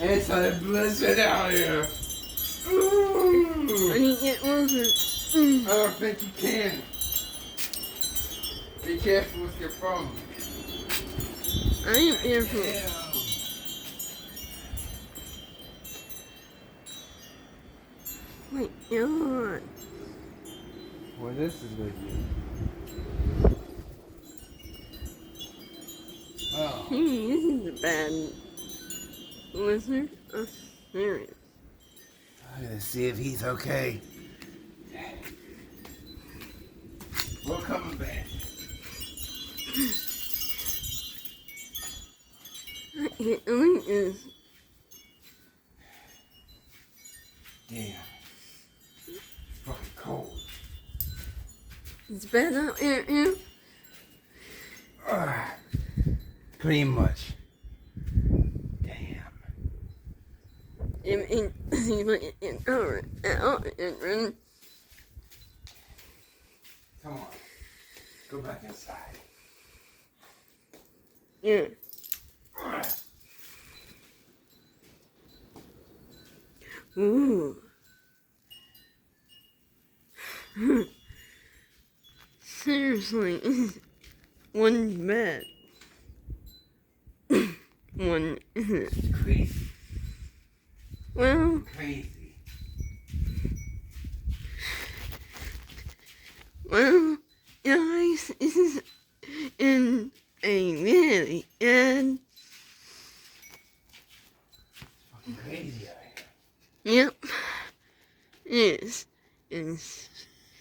It's a blizzard out here. I need to get closer. I don't think you can. Be careful with your phone. I am careful. Wait, God. Well, this is good. Oh. This is a bad listener. Oh, serious. I'm gonna see if he's okay. We're coming back. I can't believe this. Damn. It's fucking cold. It's bad out here, yeah? Pretty much. Damn. It seems like it's covered. And Come on. Go back inside. yeah. Ooh. Seriously, one bed. One. It's crazy. Well, Crazy. well, guys, this is in a really good. Fucking crazy out Yep. Yes. It's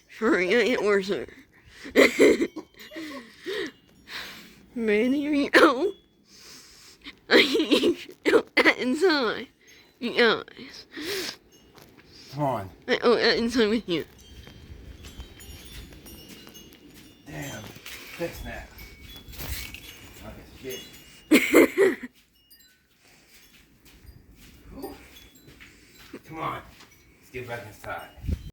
sure gonna get worse. Ready to go? I need to go inside. You guys. Come on. I go inside with you. Damn. Fix that. Okay, shit. Come on. Let's get back inside.